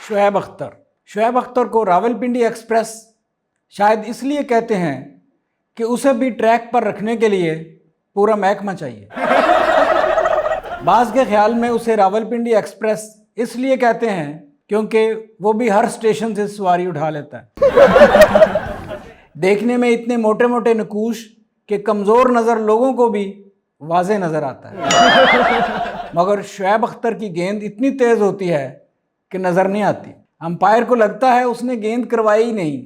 शुएब अख्तर को रावलपिंडी एक्सप्रेस शायद इसलिए कहते हैं कि उसे भी ट्रैक पर रखने के लिए पूरा महकमा चाहिए। बाज़ के ख्याल में उसे रावलपिंडी एक्सप्रेस इसलिए कहते हैं क्योंकि वो भी हर स्टेशन से सवारी उठा लेता है। देखने में इतने मोटे मोटे नकूश कि कमज़ोर नज़र लोगों को भी वाज़े नज़र आता है, मगर शुएब अख्तर की गेंद इतनी तेज़ होती है कि नज़र नहीं आती। अंपायर को लगता है उसने गेंद करवाई ही नहीं,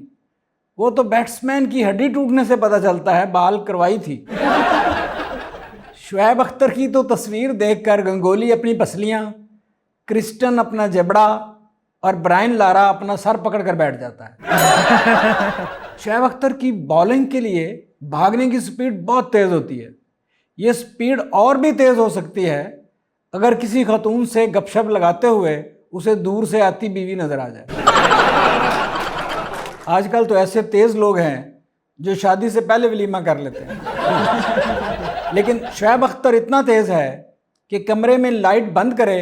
वो तो बैट्समैन की हड्डी टूटने से पता चलता है बाल करवाई थी। शुएब अख्तर की तो तस्वीर देखकर गंगोली अपनी पसलियाँ, क्रिस्टन अपना जबड़ा और ब्रायन लारा अपना सर पकड़ कर बैठ जाता है। शुएब अख्तर की बॉलिंग के लिए भागने की स्पीड बहुत तेज़ होती है। ये स्पीड और भी तेज़ हो सकती है अगर किसी खातून से गपशप लगाते हुए उसे दूर से आती बीवी नज़र आ जाए। आजकल तो ऐसे तेज़ लोग हैं जो शादी से पहले वलीमा कर लेते हैं, लेकिन शुएब अख्तर इतना तेज़ है कि कमरे में लाइट बंद करे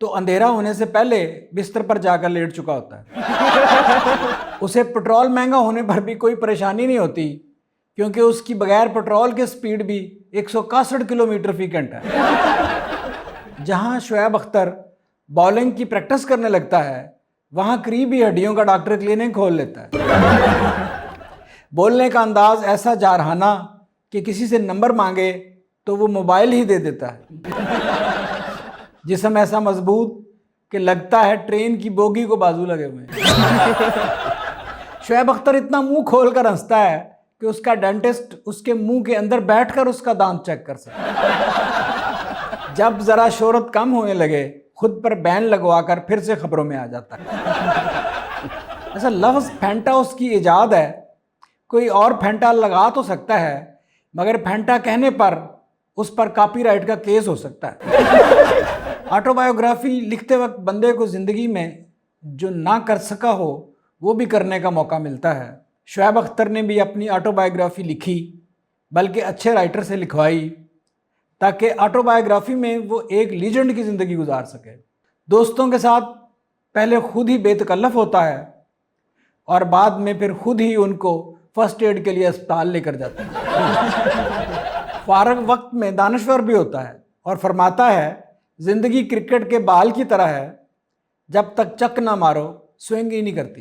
तो अंधेरा होने से पहले बिस्तर पर जाकर लेट चुका होता है। उसे पेट्रोल महंगा होने पर भी कोई परेशानी नहीं होती क्योंकि उसकी बगैर पेट्रोल की स्पीड भी 161 किलोमीटर फी घंटा है। जहां शुएब अख्तर बॉलिंग की प्रैक्टिस करने लगता है वहां करीबी हड्डियों का डॉक्टर क्लिनिक खोल लेता है। बोलने का अंदाज ऐसा जारहाना कि किसी से नंबर मांगे तो वो मोबाइल ही दे देता है। जिस्म ऐसा मजबूत कि लगता है ट्रेन की बोगी को बाजू लगे हुए हैं। शुएब अख्तर इतना मुंह खोल कर हंसता है कि उसका डेंटिस्ट उसके मुंह के अंदर बैठकर उसका दांत चेक कर सकता। जब ज़रा शोहरत कम होने लगे खुद पर बैन लगवाकर फिर से खबरों में आ जाता है। ऐसा लफ्ज़ फैंटा उसकी इजाद है। कोई और फैंटा लगा तो सकता है मगर फैंटा कहने पर उस पर कॉपीराइट का केस हो सकता है। ऑटोबायोग्राफी लिखते वक्त बंदे को ज़िंदगी में जो ना कर सका हो वो भी करने का मौका मिलता है। शुएब अख्तर ने भी अपनी ऑटोबायोग्राफी लिखी, बल्कि अच्छे राइटर से लिखवाई, ताकि ऑटोबायोग्राफी में वो एक लीजेंड की ज़िंदगी गुजार सके। दोस्तों के साथ पहले खुद ही बेतकल्लफ होता है और बाद में फिर खुद ही उनको फर्स्ट एड के लिए अस्पताल लेकर जाता है। फारग वक्त में दानश्वर भी होता है और फरमाता है ज़िंदगी क्रिकेट के बाल की तरह है, जब तक चक ना मारो स्विंग ही नहीं करती।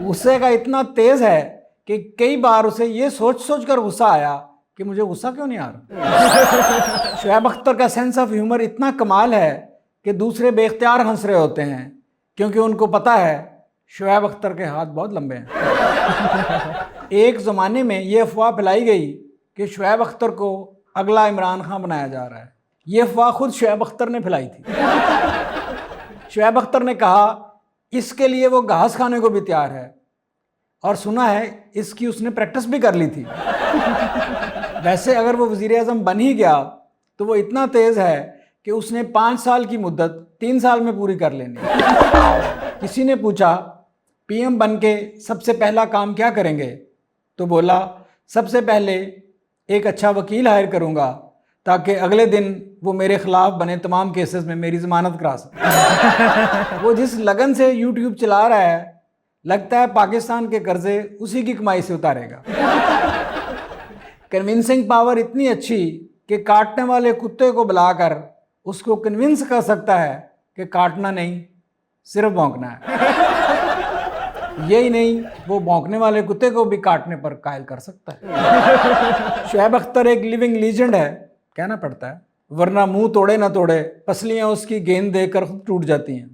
गुस्से का इतना तेज़ है कि कई बार उसे ये सोच सोच कर गुस्सा आया कि मुझे गुस्सा क्यों नहीं आ रहा। शुएब अख्तर का सेंस ऑफ ह्यूमर इतना कमाल है कि दूसरे बेख्तियार हंस रहे होते हैं क्योंकि उनको पता है शुएब अख्तर के हाथ बहुत लंबे हैं। एक ज़माने में ये अफवाह फैलाई गई कि शुएब अख्तर को अगला इमरान खान बनाया जा रहा है। ये अफवाह खुद शुएब अख्तर ने फैलाई थी। शुएब अख्तर ने कहा इसके लिए वो घास खाने को भी तैयार है और सुना है इसकी उसने प्रैक्टिस भी कर ली थी। वैसे अगर वो वज़ीर आज़म बन ही गया तो वो इतना तेज़ है कि उसने 5 साल की मुद्दत 3 साल में पूरी कर लेनी। किसी ने पूछा पीएम बन के सबसे पहला काम क्या करेंगे, तो बोला सबसे पहले एक अच्छा वकील हायर करूंगा ताकि अगले दिन वो मेरे ख़िलाफ़ बने तमाम केसेस में मेरी ज़मानत करा सके। वो जिस लगन से यूट्यूब चला रहा है लगता है पाकिस्तान के कर्जे उसी की कमाई से उतारेगा। कन्विंसिंग पावर इतनी अच्छी कि काटने वाले कुत्ते को बुलाकर उसको कन्विंस कर सकता है कि काटना नहीं सिर्फ भौंकना है। यही नहीं, वो भौंकने वाले कुत्ते को भी काटने पर कायल कर सकता है। शुएब अख्तर एक लिविंग लीजेंड है, कहना पड़ता है, वरना मुंह तोड़े ना तोड़े पसलियां उसकी गेंद देकर खुद टूट जाती हैं।